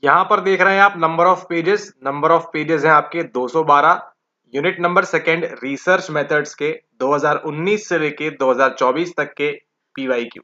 यहाँ पर देख रहे हैं आप नंबर ऑफ पेजेस हैं आपके 212। Unit number second research methods के 2019 से लेके 2024 तक के पीवाईक्यू।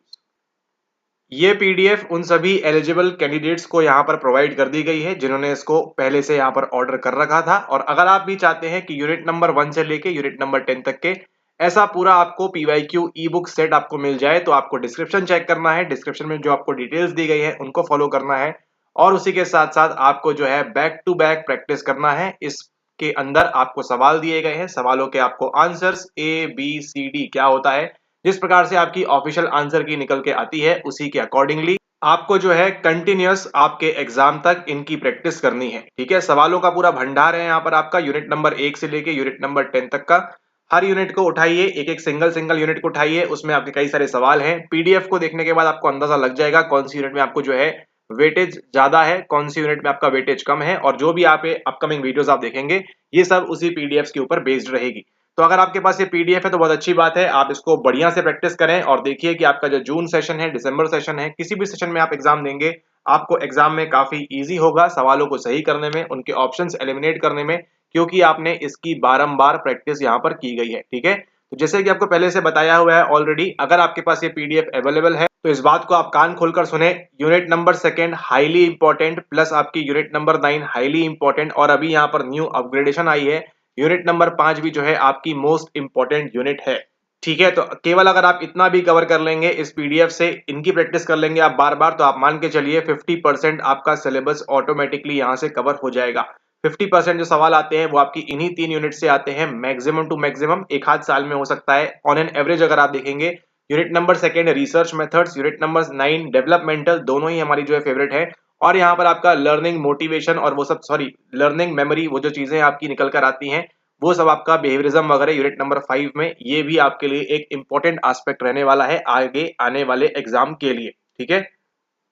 ये पीडीएफ उन सभी एलिजिबल कैंडिडेट्स को यहाँ पर प्रोवाइड कर दी गई है जिन्होंने इसको पहले से यहाँ पर ऑर्डर कर रखा था। और अगर आप भी चाहते हैं कि यूनिट नंबर 1 से लेके यूनिट नंबर 10 तक के ऐसा पूरा आपको पीवाईक्यू ई बुक सेट आपको मिल जाए तो आपको डिस्क्रिप्शन चेक करना है। डिस्क्रिप्शन में जो आपको डिटेल्स दी गई है उनको फॉलो करना है और उसी के साथ साथ आपको जो है बैक टू बैक प्रैक्टिस करना है। इसके अंदर आपको सवाल दिए गए हैं, सवालों के आपको आंसर्स ABCD क्या होता है, जिस प्रकार से आपकी ऑफिशियल आंसर की निकल के आती है उसी के अकॉर्डिंगली आपको जो है कंटिन्यूअस आपके एग्जाम तक इनकी प्रैक्टिस करनी है। ठीक है, सवालों का पूरा भंडार है यहाँ पर आपका यूनिट नंबर 1 से लेके यूनिट नंबर 10 तक का। हर यूनिट को उठाइए, एक एक सिंगल यूनिट को उठाइए, उसमें आपके कई सारे सवाल हैं। पीडीएफ को देखने के बाद आपको अंदाजा लग जाएगा कौन सी यूनिट में आपको जो है वेटेज ज्यादा है, कौन सी यूनिट में आपका वेटेज कम है, और जो भी आप अपकमिंग वीडियोस आप देखेंगे ये सब उसी पीडीएफ के ऊपर बेस्ड रहेगी। तो अगर आपके पास ये पीडीएफ है तो बहुत अच्छी बात है, आप इसको बढ़िया से प्रैक्टिस करें और देखिए कि आपका जो जून सेशन है, दिसंबर सेशन है, किसी भी सेशन में आप एग्जाम देंगे आपको एग्जाम में काफी इजी होगा सवालों को सही करने में, उनके ऑप्शंस एलिमिनेट करने में, क्योंकि आपने इसकी बारंबार प्रैक्टिस यहाँ पर की गई है। ठीक है, तो जैसे कि आपको पहले से बताया हुआ है ऑलरेडी, अगर आपके पास ये पीडीएफ अवेलेबल है तो इस बात को आप कान खोलकर सुने। Unit number second highly important plus आपकी यूनिट नंबर 9 हाईली इंपॉर्टेंट, और अभी यहाँ पर न्यू अपग्रेडेशन आई है, यूनिट नंबर 5 भी जो है आपकी मोस्ट इंपॉर्टेंट यूनिट है। ठीक है, तो केवल अगर आप इतना भी कवर कर लेंगे इस पीडीएफ से, इनकी प्रैक्टिस कर लेंगे आप बार बार, तो आप मान के चलिए 50% आपका सिलेबस ऑटोमेटिकली यहाँ से कवर हो जाएगा। 50% जो सवाल आते हैं वो आपकी इन्हीं 3 यूनिट से आते हैं, मैक्सिमम टू मैक्सिमम एक आध साल में हो सकता है। ऑन एन एवरेज अगर आप देखेंगे unit number second research methods, unit number 9 developmental, दोनों ही हमारी जो है फेवरेट है। और यहाँ पर आपका लर्निंग मोटिवेशन और वो सब, सॉरी लर्निंग मेमोरी, वो जो चीजें आपकी निकल कर आती हैं वो सब आपका बिहेवियरिज्म वगैरह यूनिट नंबर 5 में, ये भी आपके लिए एक इंपॉर्टेंट एस्पेक्ट रहने वाला है आगे आने वाले एग्जाम के लिए। ठीक है,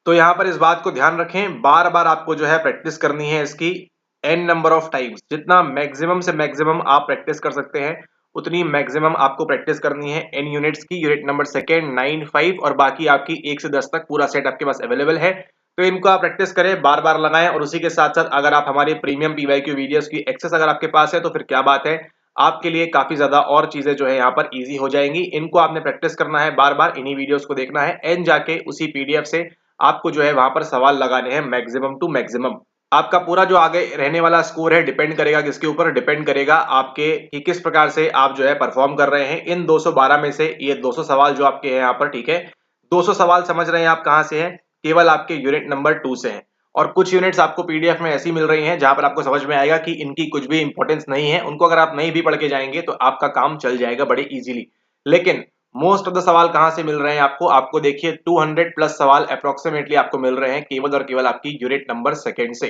तो यहाँ पर इस बात को ध्यान रखें, बार बार आपको जो है प्रैक्टिस करनी है इसकी n नंबर ऑफ टाइम्स, जितना मैक्सिमम से मैक्सिमम आप प्रैक्टिस कर सकते हैं उतनी मैक्सिमम आपको प्रैक्टिस करनी है n यूनिट्स की। यूनिट नंबर सेकेंड 9, 5 और बाकी आपकी 1 से 10 तक पूरा सेट आपके पास अवेलेबल है। तो इनको आप प्रैक्टिस करें, बार बार लगाएं, और उसी के साथ साथ अगर आप हमारे प्रीमियम पीवाईक्यू वीडियोस की एक्सेस अगर आपके पास है तो फिर क्या बात है, आपके लिए काफी ज्यादा और चीजें जो है यहाँ पर इजी हो जाएंगी। इनको आपने प्रैक्टिस करना है, बार बार इन्हीं वीडियोस को देखना है, एंड जाके उसी पीडीएफ से आपको जो है वहां पर सवाल लगाने हैं मैक्सिमम टू मैक्सिमम। आपका पूरा जो आगे रहने वाला स्कोर है डिपेंड करेगा किसके ऊपर, डिपेंड करेगा आपके कि किस प्रकार से आप जो है परफॉर्म कर रहे हैं। इन 212 में से ये 200 सवाल जो आपके हैं यहाँ पर, ठीक है, 200 सवाल समझ रहे हैं आप कहाँ से हैं, केवल आपके यूनिट नंबर 2 से हैं। और कुछ यूनिट्स आपको पीडीएफ में ऐसी मिल रही हैं जहां पर आपको समझ में आएगा कि इनकी कुछ भी इंपॉर्टेंस नहीं है, उनको अगर आप नहीं भी पढ़ के जाएंगे तो आपका काम चल जाएगा बड़े इजीली। लेकिन मोस्ट ऑफ द सवाल कहां से मिल रहे हैं आपको देखिए 200 प्लस सवाल अप्रोक्सीमेटली आपको मिल रहे हैं केवल और केवल आपकी यूनिट नंबर सेकंड से।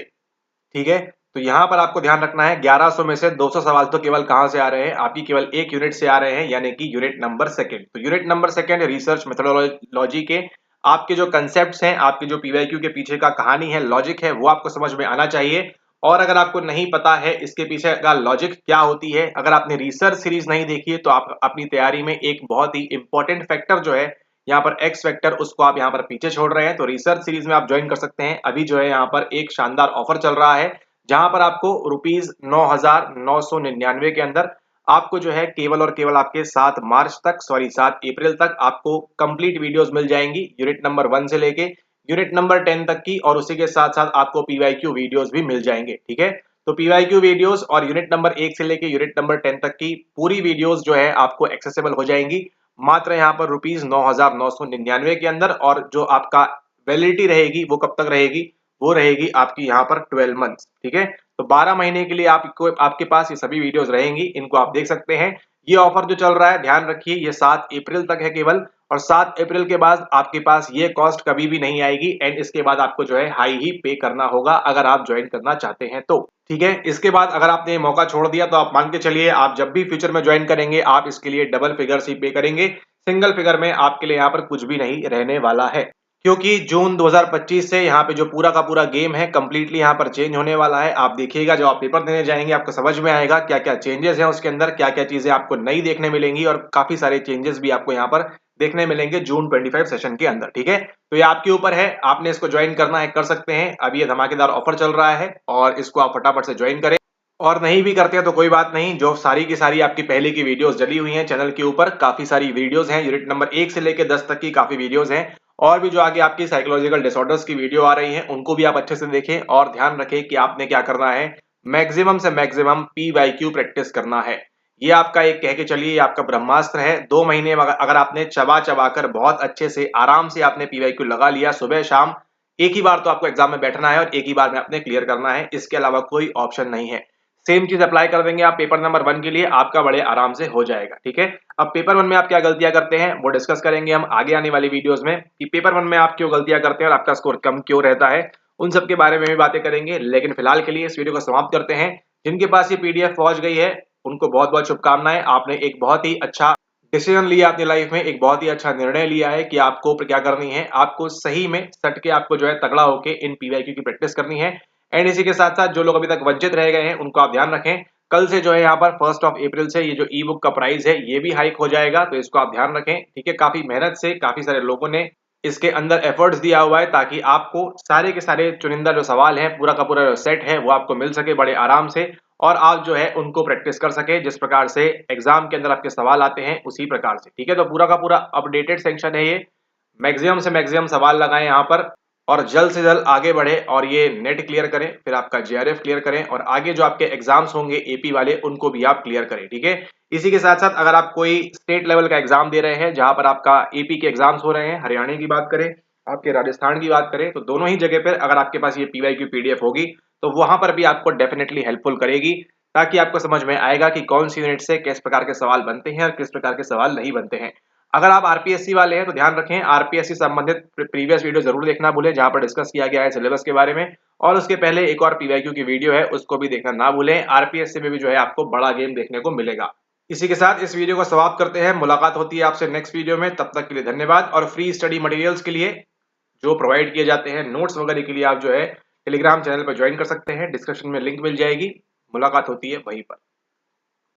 ठीक है, तो यहां पर आपको ध्यान रखना है 1100 में से 200 सवाल तो केवल कहां से आ रहे हैं, आपकी केवल एक यूनिट से आ रहे हैं, यानी कि यूनिट नंबर सेकंड। तो unit number second research methodology के आपके जो कंसेप्ट हैं, आपके जो पीवाईक्यू के पीछे का कहानी है, लॉजिक है, वो आपको समझ में आना चाहिए। और अगर आपको नहीं पता है इसके पीछे का लॉजिक क्या होती है, अगर आपने रिसर्च सीरीज नहीं देखी है तो आप अपनी तैयारी में एक बहुत ही इंपॉर्टेंट फैक्टर जो है यहाँ पर एक्स फैक्टर, उसको आप यहाँ पर पीछे छोड़ रहे हैं, तो रिसर्च सीरीज में आप ज्वाइन कर सकते हैं। अभी जो है यहाँ पर एक शानदार ऑफर चल रहा है जहां पर आपको ₹9,999 के अंदर आपको जो है केवल और केवल आपके 7 मार्च तक, सॉरी 7 अप्रैल तक आपको कंप्लीट वीडियोस मिल जाएंगी यूनिट नंबर 1 से लेके यूनिट नंबर 10 तक की, और उसी के साथ साथ आपको पीवाईक्यू वीडियोस भी मिल जाएंगे। ठीक है, तो पीवाईक्यू वीडियोस और यूनिट नंबर 1 से लेके यूनिट नंबर 10 तक की पूरी वीडियोस जो है आपको एक्सेसिबल हो जाएंगी मात्र यहाँ पर ₹9,999 के अंदर। और जो आपका वैलिडिटी रहेगी वो कब तक रहेगी, वो रहेगी आपकी यहाँ पर 12 मंथ्स। ठीक है, तो 12 महीने के लिए आपको आपके पास ये सभी वीडियोस रहेंगी, इनको आप देख सकते हैं। ये ऑफर जो चल रहा है ध्यान रखिए ये 7 अप्रैल तक है केवल, और 7 अप्रैल के बाद आपके पास ये कॉस्ट कभी भी नहीं आएगी, एंड इसके बाद आपको जो है हाई ही पे करना होगा अगर आप ज्वाइन करना चाहते हैं तो। ठीक है, इसके बाद अगर आपने ये मौका छोड़ दिया तो आप मान के चलिए आप जब भी फ्यूचर में ज्वाइन करेंगे आप इसके लिए डबल फिगर्स ही पे करेंगे, सिंगल फिगर में आपके लिए यहाँ पर कुछ भी नहीं रहने वाला है। क्योंकि जून 2025 से यहाँ पे जो पूरा का पूरा गेम है कंप्लीटली यहाँ पर चेंज होने वाला है। आप देखिएगा जब आप पेपर देने जाएंगे आपको समझ में आएगा क्या क्या चेंजेस हैं उसके अंदर, क्या क्या चीजें आपको नई देखने मिलेंगी, और काफी सारे चेंजेस भी आपको यहाँ पर देखने मिलेंगे जून 25 सेशन के अंदर। ठीक है, तो ये आपके ऊपर है, आपने इसको ज्वाइन करना है कर सकते हैं। अभी ये धमाकेदार ऑफर चल रहा है और इसको आप फटाफट से ज्वाइन करें। और नहीं भी करते हैं तो कोई बात नहीं, जो सारी की सारी आपकी पहले की वीडियोस डली हुई हैं चैनल के ऊपर, काफी सारी वीडियोस हैं, यूनिट नंबर 1 से लेकर 10 तक की काफी वीडियोस हैं। और भी जो आगे आपकी साइकोलॉजिकल डिसऑर्डर्स की वीडियो आ रही हैं उनको भी आप अच्छे से देखें और ध्यान रखें कि आपने क्या करना है, मैक्सिमम से मैक्सिमम पीवाईक्यू प्रैक्टिस करना है। ये आपका एक कह के चलिए, आपका ब्रह्मास्त्र है। 2 महीने में अगर आपने चबा चबा कर बहुत अच्छे से आराम से आपने पीवाईक्यू लगा लिया, सुबह शाम एक ही बार तो आपको एग्जाम में बैठना है और एक ही बार में आपने क्लियर करना है, इसके अलावा कोई ऑप्शन नहीं है। सेम चीज अप्लाई कर देंगे आप पेपर नंबर 1 के लिए, आपका बड़े आराम से हो जाएगा। ठीक है, अब पेपर 1 में आप क्या गलतियां करते हैं वो डिस्कस करेंगे हम आगे आने वाली वीडियोस में, कि पेपर 1 में आप क्यों गलतियां करते हैं और आपका स्कोर कम क्यों रहता है, उन सब के बारे में भी बातें करेंगे। लेकिन फिलहाल के लिए इस वीडियो को समाप्त करते हैं। जिनके पास ये पीडीएफ पहुंच गई है उनको बहुत बहुत शुभकामनाएं, आपने एक बहुत ही अच्छा डिसीजन लिया अपनी लाइफ में, एक बहुत ही अच्छा निर्णय लिया है कि आपको क्या करनी है, आपको सही में सट के आपको जो है तगड़ा होके इन पीवाईक्यू की प्रैक्टिस करनी है। एंड इसी के साथ साथ जो लोग अभी तक वंचित रह गए हैं उनको आप ध्यान रखें, कल से जो है यहाँ पर 1 अप्रैल से ये जो ई बुक का प्राइस है ये भी हाइक हो जाएगा, तो इसको आप ध्यान रखें। ठीक है, काफी मेहनत से काफी सारे लोगों ने इसके अंदर एफर्ट्स दिया हुआ है ताकि आपको सारे के सारे चुनिंदा जो सवाल हैं, पूरा का पूरा जो सेट है वो आपको मिल सके बड़े आराम से, और आप जो है उनको प्रैक्टिस कर सके जिस प्रकार से एग्जाम के अंदर आपके सवाल आते हैं उसी प्रकार से। ठीक है, तो पूरा का पूरा अपडेटेड सेक्शन है ये, मैक्सिमम से मैक्सिमम सवाल लगाएं यहाँ पर और जल्द से जल्द आगे बढ़े और ये नेट क्लियर करें, फिर आपका जेआरएफ क्लियर करें और आगे जो आपके एग्जाम्स होंगे एपी वाले उनको भी आप क्लियर करें। ठीक है, इसी के साथ साथ अगर आप कोई स्टेट लेवल का एग्जाम दे रहे हैं जहां पर आपका एपी के एग्जाम्स हो रहे हैं, हरियाणा की बात करें, आपके राजस्थान की बात करें, तो दोनों ही जगह पर अगर आपके पास ये पीवाईक्यू पीडीएफ होगी तो वहां पर भी आपको डेफिनेटली हेल्पफुल करेगी, ताकि आपको समझ में आएगा कि कौन सी यूनिट से किस प्रकार के सवाल बनते हैं और किस प्रकार के सवाल नहीं बनते हैं। अगर आप आरपीएससी वाले हैं तो ध्यान रखें, आरपीएससी संबंधित प्रीवियस वीडियो जरूर देखना भूलें जहां पर डिस्कस किया गया है सिलेबस के बारे में, और उसके पहले एक और पीवाईक्यू की वीडियो है उसको भी देखना ना भूलें। आरपीएससी में भी जो है आपको बड़ा गेम देखने को मिलेगा। इसी के साथ इस वीडियो को समाप्त करते हैं, मुलाकात होती है आपसे नेक्स्ट वीडियो में, तब तक के लिए धन्यवाद। और फ्री स्टडी मटेरियल्स के लिए जो प्रोवाइड किए जाते हैं, नोट्स वगैरह के लिए आप जो है टेलीग्राम चैनल पर ज्वाइन कर सकते हैं, डिस्क्रिप्शन में लिंक मिल जाएगी। मुलाकात होती है वहीं पर।